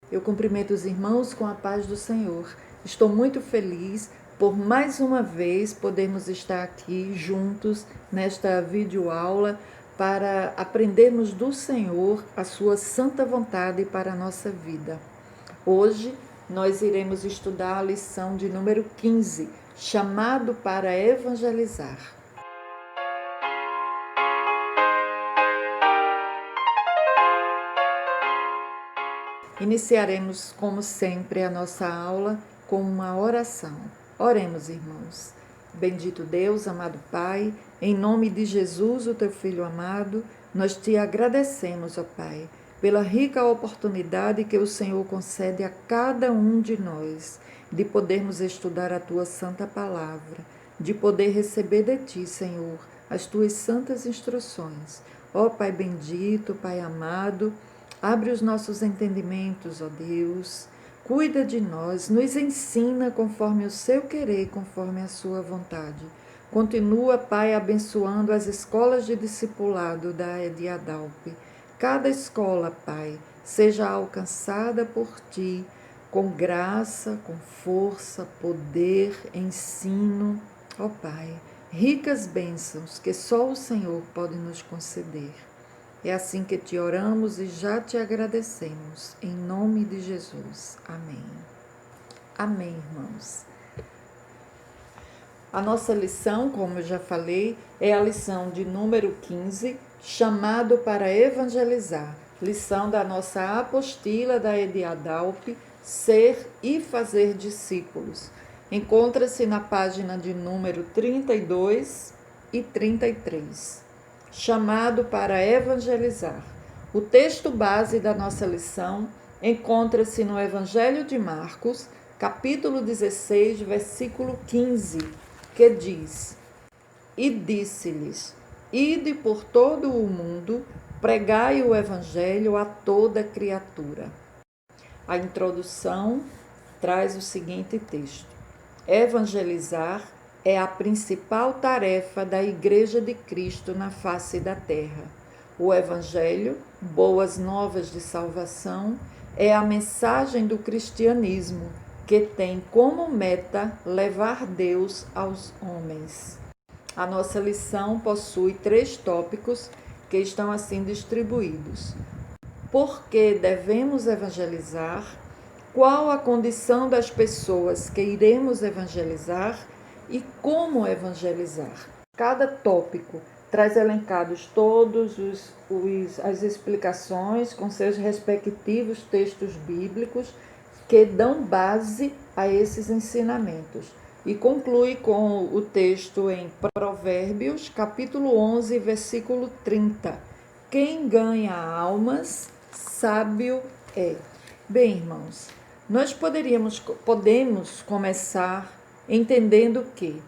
Eu cumprimento os irmãos com a paz do Senhor. Estou muito feliz por mais uma vez podermos estar aqui juntos nesta videoaula para aprendermos do Senhor a sua santa vontade para a nossa vida. Hoje nós iremos estudar a lição de número 15, chamado para evangelizar. Iniciaremos, como sempre, a nossa aula com uma oração. Oremos, irmãos. Bendito Deus, amado Pai, em nome de Jesus, o teu Filho amado, nós te agradecemos, ó Pai, pela rica oportunidade que o Senhor concede a cada um de nós de podermos estudar a tua santa palavra, de poder receber de ti, Senhor, as tuas santas instruções. Ó Pai bendito, Pai amado, abre os nossos entendimentos, ó Deus, cuida de nós, nos ensina conforme o seu querer, conforme a sua vontade. Continua, Pai, abençoando as escolas de discipulado da EDIADALP. Cada escola, Pai, seja alcançada por Ti, com graça, com força, poder, ensino, ó Pai, ricas bênçãos que só o Senhor pode nos conceder. É assim que te oramos e já te agradecemos, em nome de Jesus. Amém. Amém, irmãos. A nossa lição, como eu já falei, é a lição de número 15, chamado para evangelizar. Lição da nossa apostila da EDIADALP, Ser e Fazer Discípulos. Encontra-se na página de número 32 e 33. Chamado para evangelizar. O texto base da nossa lição encontra-se no Evangelho de Marcos, capítulo 16, versículo 15, que diz: E disse-lhes: Ide por todo o mundo, pregai o Evangelho a toda criatura. A introdução traz o seguinte texto: evangelizar é a principal tarefa da Igreja de Cristo na face da terra. O Evangelho, boas novas de salvação, é a mensagem do cristianismo, que tem como meta levar Deus aos homens. A nossa lição possui 3 tópicos que estão assim distribuídos. Por que devemos evangelizar? Qual a condição das pessoas que iremos evangelizar? E como evangelizar? Cada tópico traz elencados todos as explicações com seus respectivos textos bíblicos que dão base a esses ensinamentos. E conclui com o texto em Provérbios, capítulo 11, versículo 30. Quem ganha almas, sábio é. Bem, irmãos, nós podemos começar entendendo que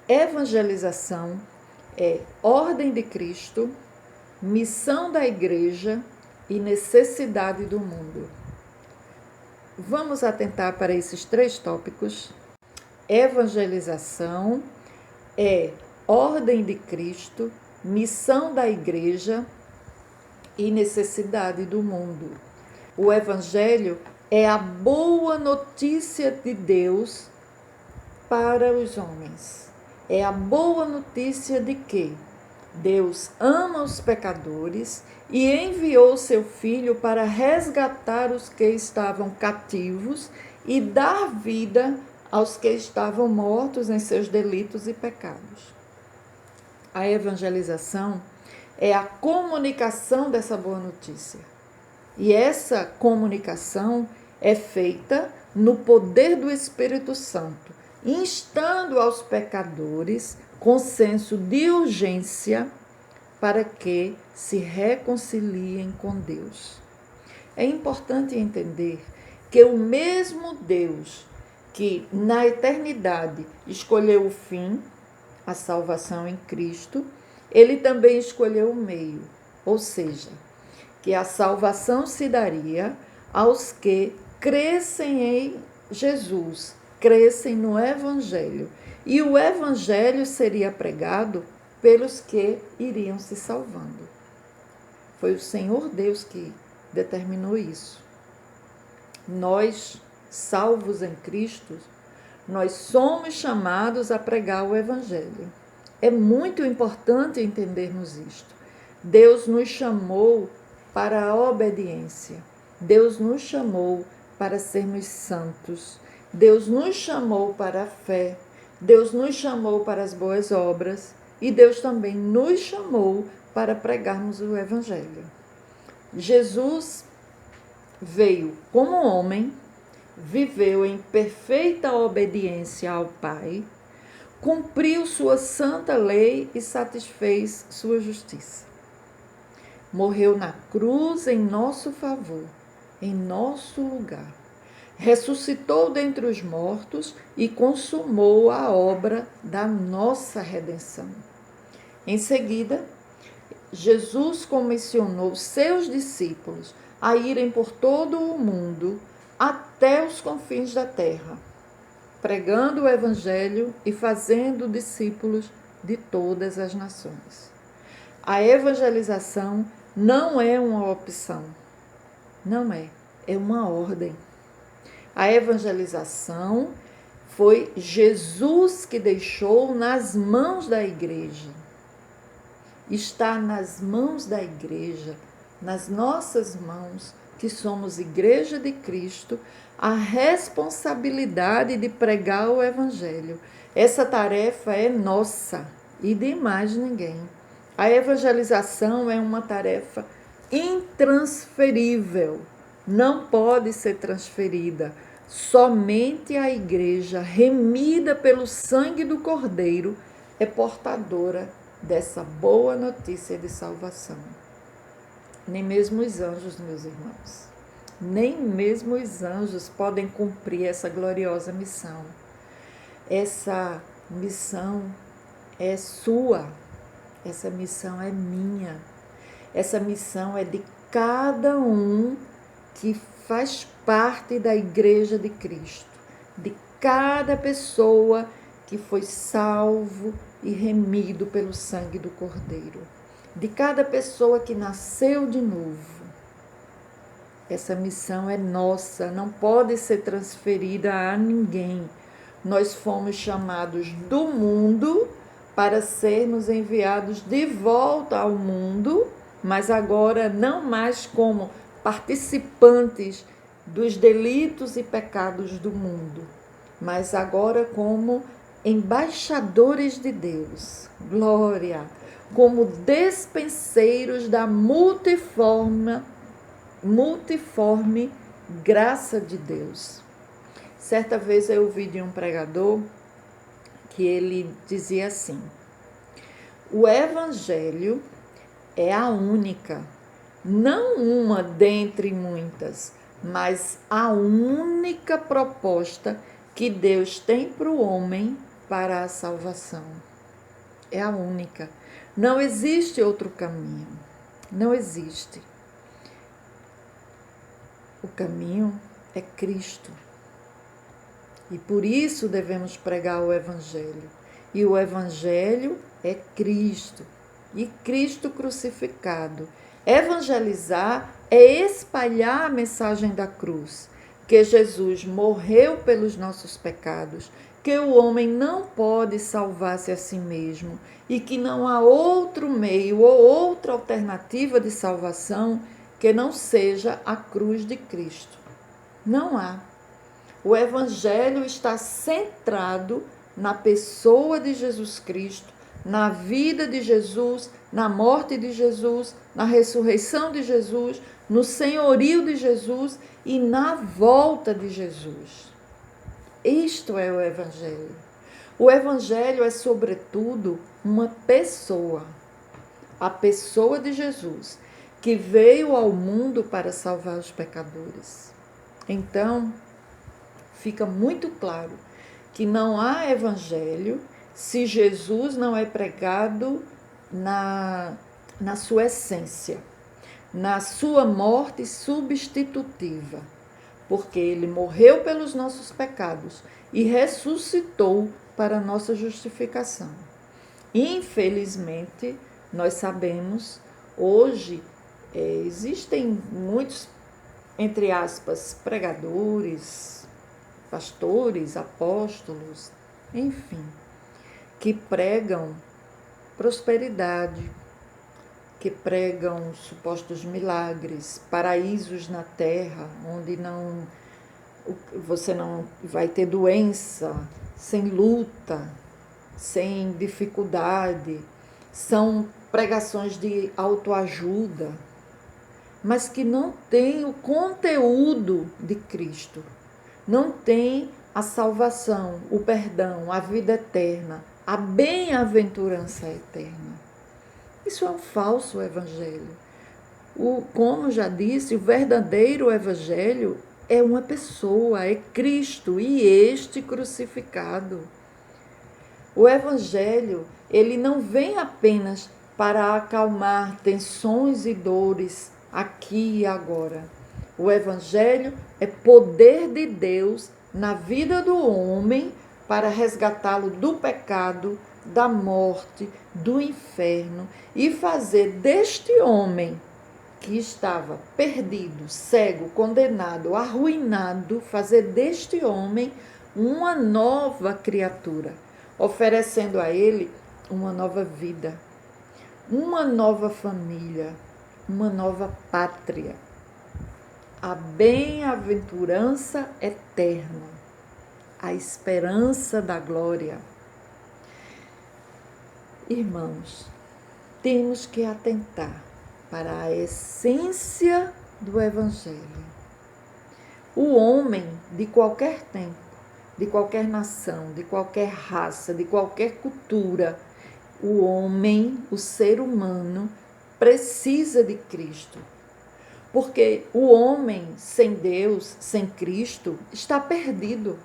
evangelização é ordem de Cristo, missão da igreja e necessidade do mundo. Vamos atentar para esses 3 tópicos. Evangelização é ordem de Cristo, missão da igreja e necessidade do mundo. O Evangelho é a boa notícia de Deus para os homens. É a boa notícia de que Deus ama os pecadores e enviou seu Filho para resgatar os que estavam cativos e dar vida aos que estavam mortos em seus delitos e pecados. A evangelização é a comunicação dessa boa notícia. E essa comunicação é feita no poder do Espírito Santo, instando aos pecadores com senso de urgência para que se reconciliem com Deus. É importante entender que o mesmo Deus que na eternidade escolheu o fim, a salvação em Cristo, ele também escolheu o meio, ou seja, que a salvação se daria aos que crescem em Jesus, crescem no Evangelho. E o Evangelho seria pregado pelos que iriam se salvando. Foi o Senhor Deus que determinou isso. nós, salvos em Cristo, nós somos chamados a pregar o Evangelho. É muito importante entendermos isto. Deus nos chamou para a obediência. Deus nos chamou para sermos santos. Deus nos chamou para a fé. Deus nos chamou para as boas obras. E Deus também nos chamou para pregarmos o Evangelho. Jesus veio como homem, viveu em perfeita obediência ao Pai, cumpriu sua santa lei e satisfez sua justiça. Morreu na cruz em nosso favor, em nosso lugar. Ressuscitou dentre os mortos e consumou a obra da nossa redenção. Em seguida, Jesus comissionou seus discípulos a irem por todo o mundo até os confins da terra, pregando o Evangelho e fazendo discípulos de todas as nações. A evangelização não é uma opção, não é, é uma ordem. A evangelização foi Jesus que deixou nas mãos da igreja. Está nas mãos da igreja, nas nossas mãos, que somos Igreja de Cristo, a responsabilidade de pregar o Evangelho. Essa tarefa é nossa e de mais ninguém. A evangelização é uma tarefa intransferível, não pode ser transferida. Somente a igreja, remida pelo sangue do Cordeiro, é portadora dessa boa notícia de salvação. Nem mesmo os anjos, meus irmãos, nem mesmo os anjos podem cumprir essa gloriosa missão. Essa missão é sua, essa missão é minha, essa missão é de cada um que faz parte da Igreja de Cristo, de cada pessoa que foi salvo e remido pelo sangue do Cordeiro, de cada pessoa que nasceu de novo. Essa missão é nossa, não pode ser transferida a ninguém. Nós fomos chamados do mundo para sermos enviados de volta ao mundo, mas agora não mais como participantes dos delitos e pecados do mundo, mas agora como embaixadores de Deus. Glória! Como despenseiros da multiforme graça de Deus. Certa vez eu ouvi de um pregador que ele dizia assim: o Evangelho é a única, não uma dentre muitas, mas a única proposta que Deus tem para o homem para a salvação. É a única. Não existe outro caminho. Não existe. O caminho é Cristo. E por isso devemos pregar o Evangelho. E o Evangelho é Cristo. E Cristo crucificado. Evangelizar é espalhar a mensagem da cruz, que Jesus morreu pelos nossos pecados, que o homem não pode salvar-se a si mesmo e que não há outro meio ou outra alternativa de salvação que não seja a cruz de Cristo. Não há. O Evangelho está centrado na pessoa de Jesus Cristo, na vida de Jesus, na morte de Jesus, na ressurreição de Jesus, no senhorio de Jesus e na volta de Jesus. Isto é o Evangelho. O Evangelho é, sobretudo, uma pessoa. A pessoa de Jesus, que veio ao mundo para salvar os pecadores. Então, fica muito claro que não há Evangelho se Jesus não é pregado na sua essência, na sua morte substitutiva, porque ele morreu pelos nossos pecados e ressuscitou para a nossa justificação. Infelizmente, nós sabemos, hoje existem muitos entre aspas, pregadores, pastores, apóstolos, enfim, que pregam prosperidade, que pregam supostos milagres, paraísos na terra, onde você não vai ter doença, sem luta, sem dificuldade. São pregações de autoajuda, mas que não tem o conteúdo de Cristo, não tem a salvação, o perdão, a vida eterna, a bem-aventurança eterna. Isso é um falso evangelho. Como já disse, o verdadeiro evangelho é uma pessoa, é Cristo e este crucificado. O evangelho, ele não vem apenas para acalmar tensões e dores aqui e agora. O evangelho é poder de Deus na vida do homem para resgatá-lo do pecado, da morte, do inferno e fazer deste homem que estava perdido, cego, condenado, arruinado, fazer deste homem uma nova criatura, oferecendo a ele uma nova vida, uma nova família, uma nova pátria, a bem-aventurança eterna, a esperança da glória. Irmãos, temos que atentar para a essência do Evangelho. O homem de qualquer tempo, de qualquer nação, de qualquer raça, de qualquer cultura, o homem, o ser humano, precisa de Cristo. Porque o homem sem Deus, sem Cristo, está perdido,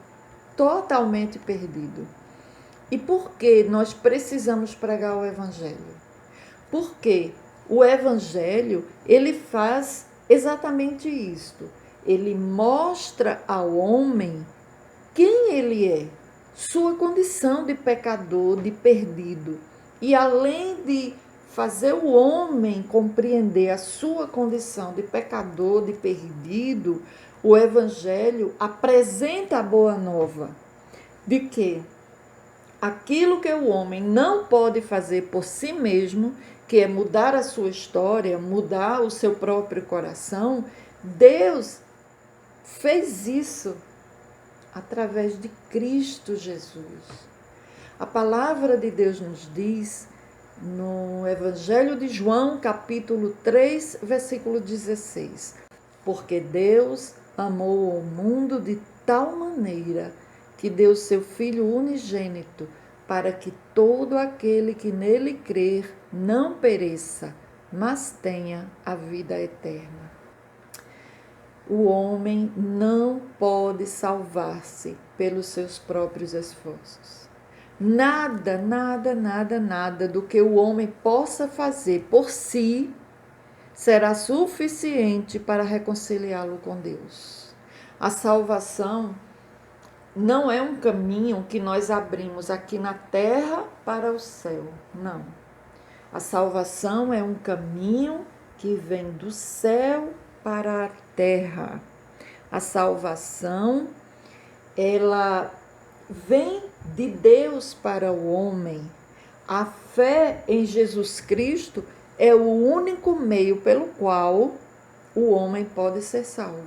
totalmente perdido. E por que nós precisamos pregar o Evangelho? Porque o Evangelho, ele faz exatamente isto. Ele mostra ao homem quem ele é, sua condição de pecador, de perdido. E além de fazer o homem compreender a sua condição de pecador, de perdido, o Evangelho apresenta a boa nova de que aquilo que o homem não pode fazer por si mesmo, que é mudar a sua história, mudar o seu próprio coração, Deus fez isso através de Cristo Jesus. A palavra de Deus nos diz, no Evangelho de João, capítulo 3, versículo 16, porque Deus amou o mundo de tal maneira que deu seu Filho unigênito, para que todo aquele que nele crer não pereça, mas tenha a vida eterna. O homem não pode salvar-se pelos seus próprios esforços. Nada do que o homem possa fazer por si será suficiente para reconciliá-lo com Deus. A salvação não é um caminho que nós abrimos aqui na terra para o céu, não. A salvação é um caminho que vem do céu para a terra. A salvação, ela vem de Deus para o homem. A fé em Jesus Cristo é o único meio pelo qual o homem pode ser salvo.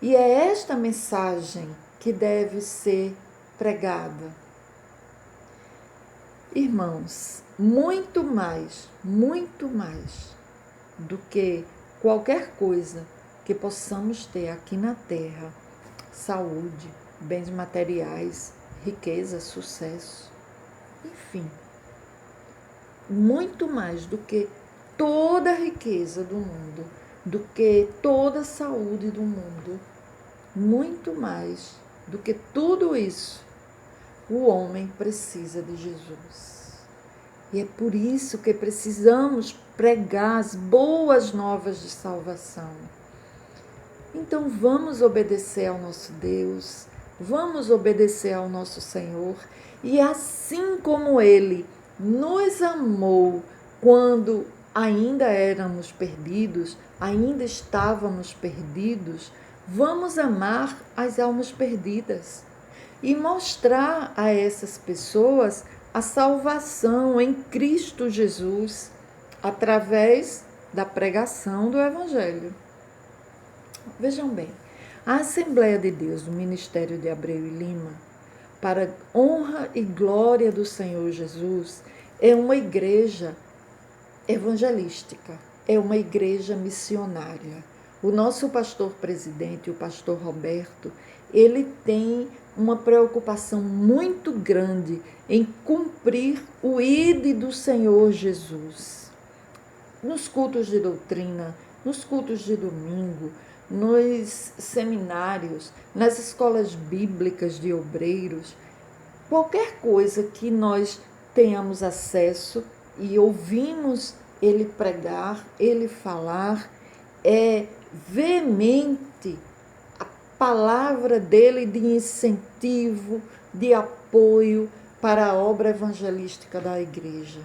E é esta mensagem que deve ser pregada. Irmãos, muito mais do que qualquer coisa que possamos ter aqui na terra, saúde, bens materiais, riqueza, sucesso, enfim, muito mais do que toda a riqueza do mundo, do que toda a saúde do mundo, muito mais do que tudo isso, o homem precisa de Jesus. E é por isso que precisamos pregar as boas novas de salvação. Então vamos obedecer ao nosso Deus, vamos obedecer ao nosso Senhor, e assim como Ele nos amou quando ainda éramos perdidos, ainda estávamos perdidos, vamos amar as almas perdidas e mostrar a essas pessoas a salvação em Cristo Jesus, através da pregação do Evangelho. Vejam bem, a Assembleia de Deus do Ministério de Abreu e Lima, para honra e glória do Senhor Jesus, é uma igreja evangelística, é uma igreja missionária. O nosso pastor presidente, o pastor Roberto, ele tem uma preocupação muito grande em cumprir o ide do Senhor Jesus. Nos cultos de doutrina, nos cultos de domingo, nos seminários, nas escolas bíblicas de obreiros, qualquer coisa que nós tenhamos acesso e ouvimos ele pregar, ele falar, é veemente a palavra dele de incentivo, de apoio para a obra evangelística da igreja.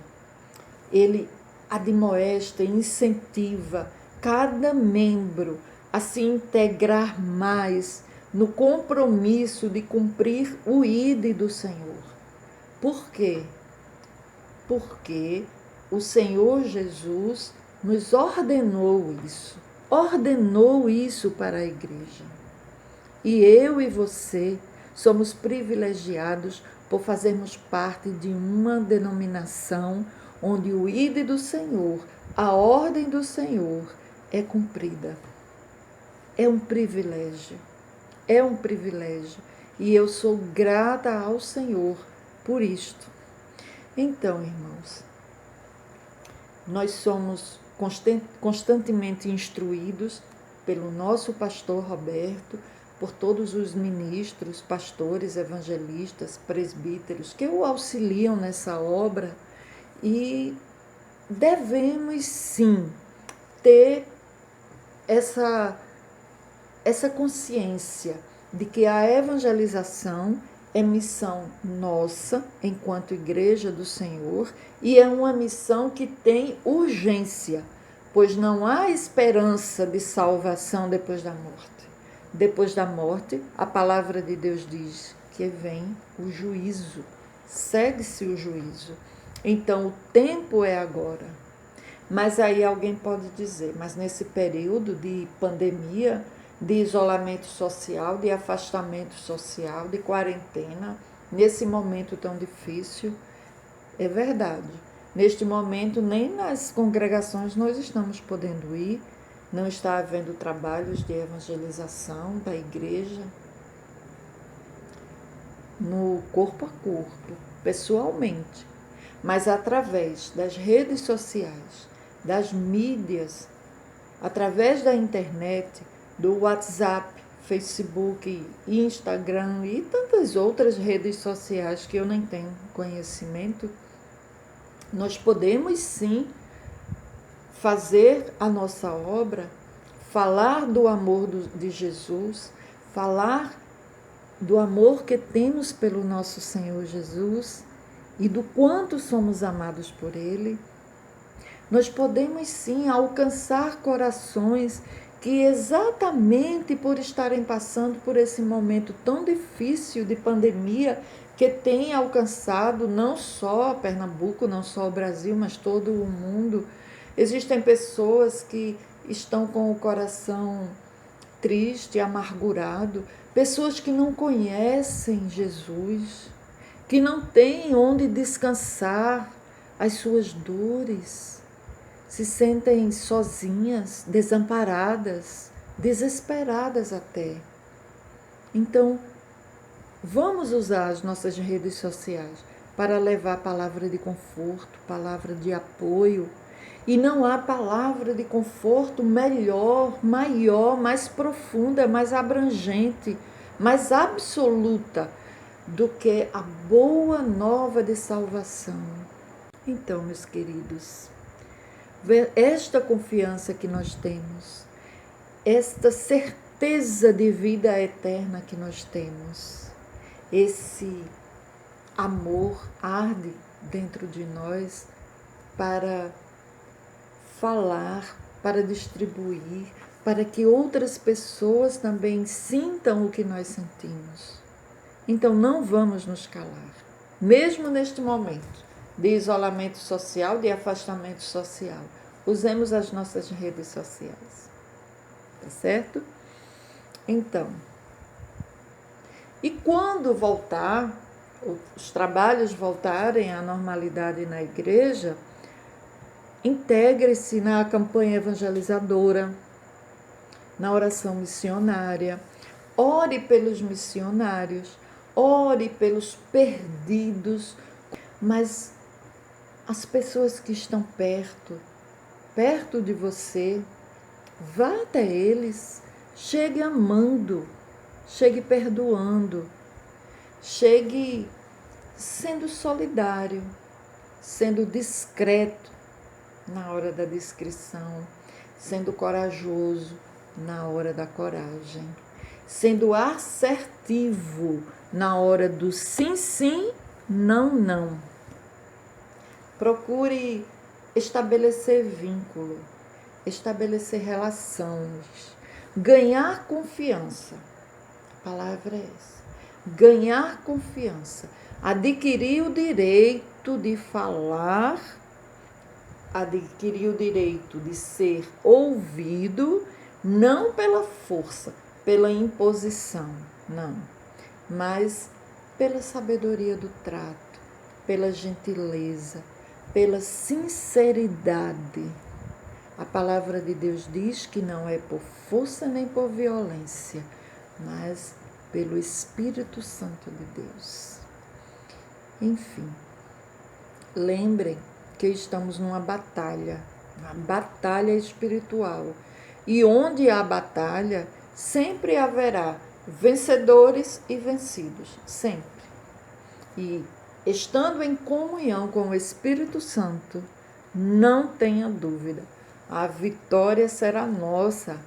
Ele admoesta e incentiva cada membro a se integrar mais no compromisso de cumprir o ide do Senhor. Por quê? Porque o Senhor Jesus nos ordenou isso para a igreja. E eu e você somos privilegiados por fazermos parte de uma denominação onde o ide do Senhor, a ordem do Senhor é cumprida. É um privilégio, e eu sou grata ao Senhor por isto. Então, irmãos, nós somos constantemente instruídos pelo nosso pastor Roberto, por todos os ministros, pastores, evangelistas, presbíteros que o auxiliam nessa obra, e devemos sim ter essa consciência de que a evangelização é missão nossa, enquanto igreja do Senhor, e é uma missão que tem urgência, pois não há esperança de salvação depois da morte. Depois da morte, a palavra de Deus diz que vem o juízo, segue-se o juízo. Então, o tempo é agora. Mas aí alguém pode dizer, mas nesse período de pandemia, de isolamento social, de afastamento social, de quarentena, nesse momento tão difícil, é verdade. Neste momento, nem nas congregações nós estamos podendo ir, não está havendo trabalhos de evangelização da igreja, no corpo a corpo, pessoalmente, mas através das redes sociais, das mídias, através da internet, do WhatsApp, Facebook, Instagram e tantas outras redes sociais que eu nem tenho conhecimento, nós podemos sim fazer a nossa obra, falar do amor de Jesus, falar do amor que temos pelo nosso Senhor Jesus e do quanto somos amados por Ele. Nós podemos sim alcançar corações que exatamente por estarem passando por esse momento tão difícil de pandemia, que tem alcançado não só Pernambuco, não só o Brasil, mas todo o mundo. Existem pessoas que estão com o coração triste, amargurado, pessoas que não conhecem Jesus, que não têm onde descansar as suas dores, se sentem sozinhas, desamparadas, desesperadas até. Então, vamos usar as nossas redes sociais para levar palavra de conforto, palavra de apoio. E não há palavra de conforto melhor, maior, mais profunda, mais abrangente, mais absoluta do que a boa nova de salvação. Então, meus queridos, esta confiança que nós temos, esta certeza de vida eterna que nós temos, esse amor arde dentro de nós para falar, para distribuir, para que outras pessoas também sintam o que nós sentimos. Então não vamos nos calar, mesmo neste momento de isolamento social, de afastamento social. Usemos as nossas redes sociais, tá certo? Então, e quando voltar, os trabalhos voltarem à normalidade na igreja, integre-se na campanha evangelizadora, na oração missionária, ore pelos missionários, ore pelos perdidos, mas as pessoas que estão perto de você, vá até eles, chegue amando, chegue perdoando, chegue sendo solidário, sendo discreto na hora da discrição, sendo corajoso na hora da coragem, sendo assertivo na hora do sim, sim, não, não. Procure estabelecer vínculo, estabelecer relações, ganhar confiança. A palavra é essa. Ganhar confiança, adquirir o direito de falar, adquirir o direito de ser ouvido, não pela força, pela imposição, não, mas pela sabedoria do trato, pela gentileza, pela sinceridade. A palavra de Deus diz que não é por força nem por violência, mas pelo Espírito Santo de Deus. Enfim, lembrem que estamos numa batalha, uma batalha espiritual. E onde há batalha, sempre haverá vencedores e vencidos, sempre. E estando em comunhão com o Espírito Santo, não tenha dúvida, a vitória será nossa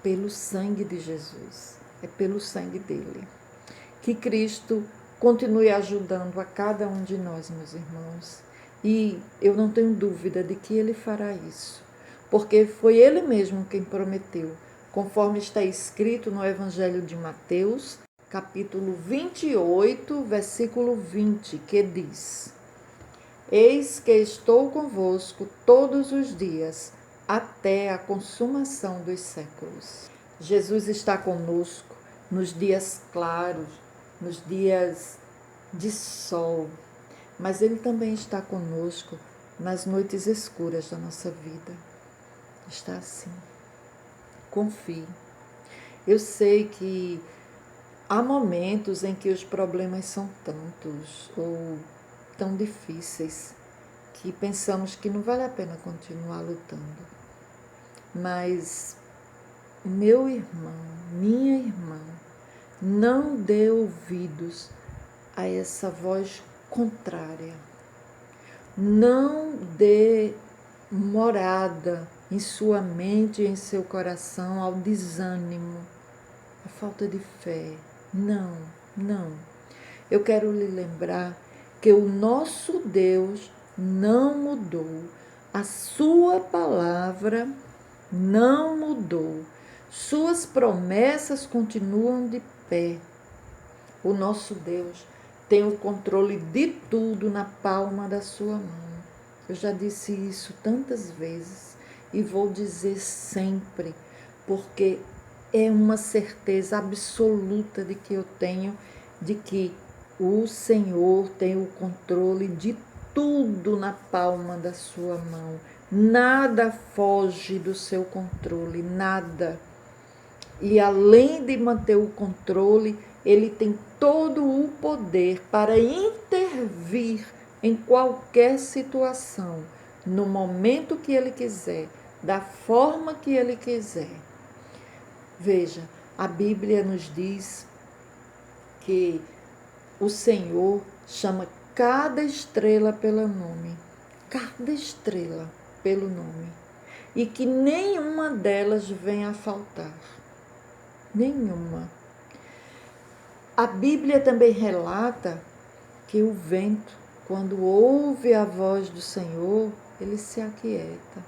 pelo sangue de Jesus, é pelo sangue dele. Que Cristo continue ajudando a cada um de nós, meus irmãos, e eu não tenho dúvida de que ele fará isso, porque foi ele mesmo quem prometeu, conforme está escrito no Evangelho de Mateus, capítulo 28, versículo 20, que diz: Eis que estou convosco todos os dias, até a consumação dos séculos. Jesus está conosco nos dias claros, nos dias de sol, mas Ele também está conosco nas noites escuras da nossa vida. Está assim. Confie. Eu sei que há momentos em que os problemas são tantos ou tão difíceis que pensamos que não vale a pena continuar lutando. Mas, meu irmão, minha irmã, não dê ouvidos a essa voz contrária. Não dê morada em sua mente e em seu coração ao desânimo, à falta de fé. Não, não. Eu quero lhe lembrar que o nosso Deus não mudou. A sua palavra não mudou. Suas promessas continuam de pé. O nosso Deus tem o controle de tudo na palma da sua mão. Eu já disse isso tantas vezes e vou dizer sempre, porque é uma certeza absoluta de que eu tenho, de que o Senhor tem o controle de tudo na palma da sua mão. Nada foge do seu controle, nada. E além de manter o controle, ele tem todo o poder para intervir em qualquer situação, no momento que ele quiser, da forma que ele quiser. Veja, a Bíblia nos diz que o Senhor chama cada estrela pelo nome, cada estrela pelo nome, e que nenhuma delas venha a faltar, nenhuma. A Bíblia também relata que o vento, quando ouve a voz do Senhor, ele se aquieta.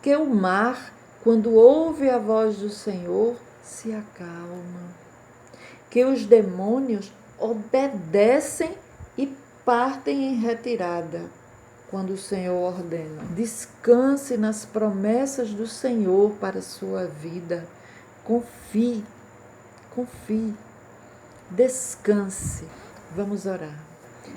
que o mar, quando ouve a voz do Senhor, se acalma, que os demônios obedecem e partem em retirada quando o Senhor ordena. Descanse nas promessas do Senhor para a sua vida. Confie, descanse. Vamos orar.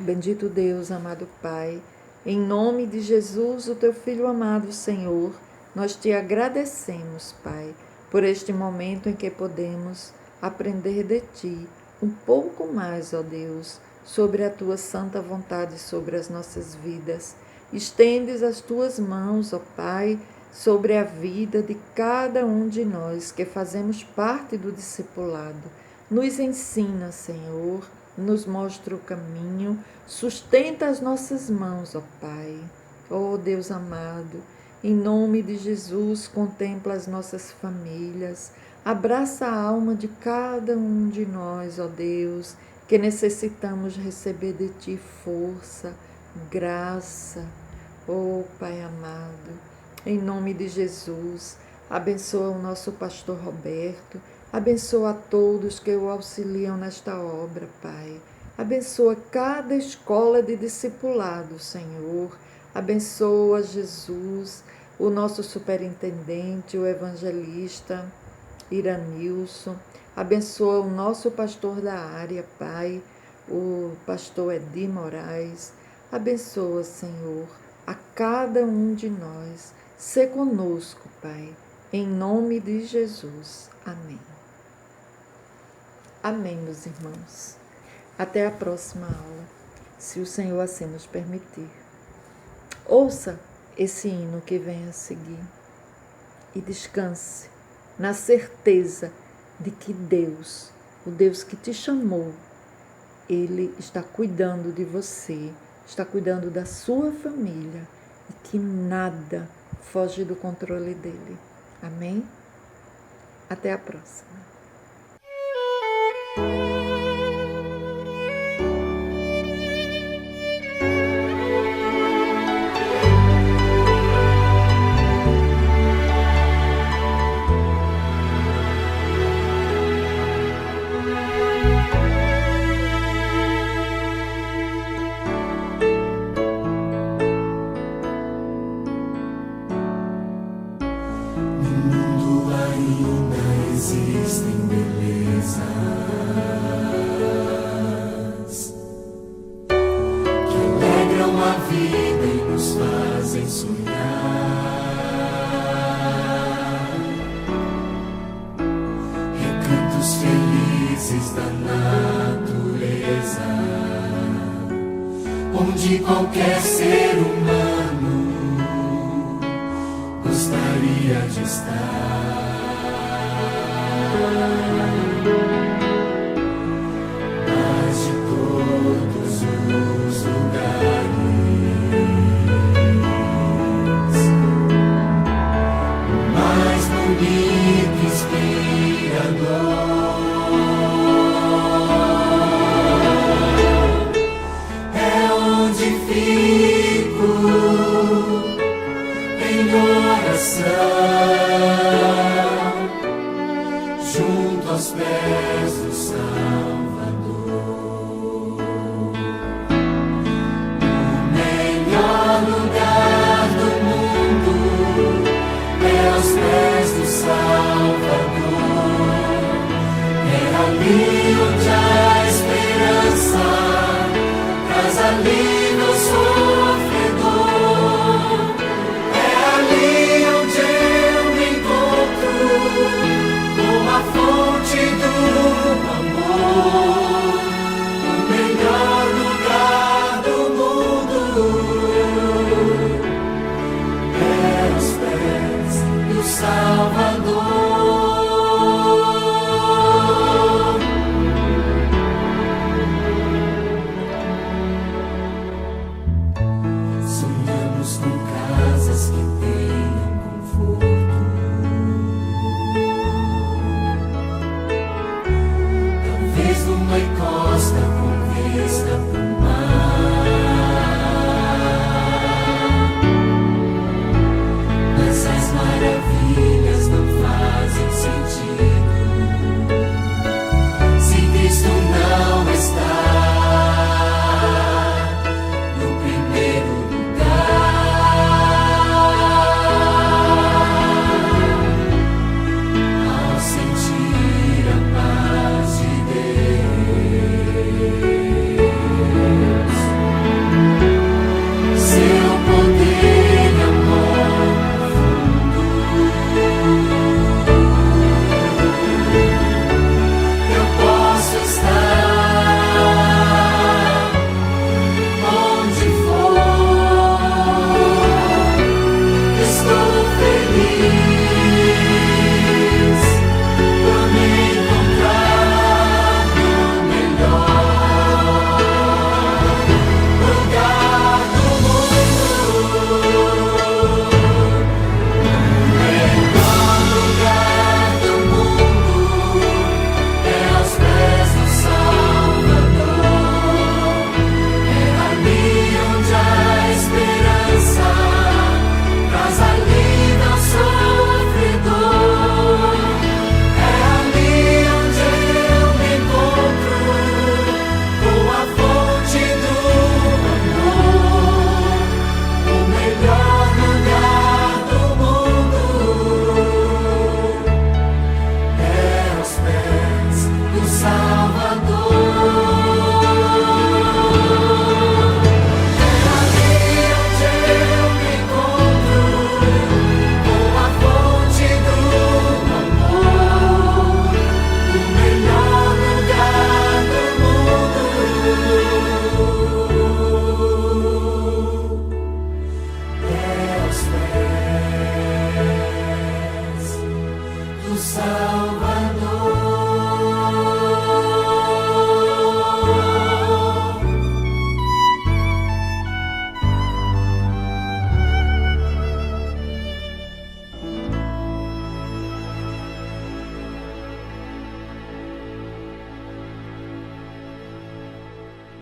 Bendito Deus, amado Pai, em nome de Jesus, o teu Filho amado, Senhor, nós te agradecemos, Pai, por este momento em que podemos aprender de ti um pouco mais, ó Deus, sobre a tua santa vontade sobre as nossas vidas. Estendes as tuas mãos, ó Pai, sobre a vida de cada um de nós que fazemos parte do discipulado. Nos ensina, Senhor, nos mostra o caminho, sustenta as nossas mãos, ó Pai. Ó Deus amado, em nome de Jesus, contempla as nossas famílias, abraça a alma de cada um de nós, ó Deus, que necessitamos receber de Ti força, graça. Ó Pai amado, em nome de Jesus, abençoa o nosso pastor Roberto, abençoa a todos que o auxiliam nesta obra, Pai. Abençoa cada escola de discipulado, Senhor. Abençoa, Jesus, o nosso superintendente, o evangelista Iranilson. Abençoa o nosso pastor da área, Pai, o pastor Edir Moraes. Abençoa, Senhor, a cada um de nós. Sê conosco, Pai, em nome de Jesus. Amém. Amém, meus irmãos. Até a próxima aula, se o Senhor assim nos permitir. Ouça esse hino que vem a seguir e descanse na certeza de que Deus, o Deus que te chamou, Ele está cuidando de você, está cuidando da sua família e que nada foge do controle dele. Amém? Até a próxima. Existem belezas que alegram a vida e nos fazem sonhar. Recantos felizes da natureza, onde qualquer ser humano gostaria de estar.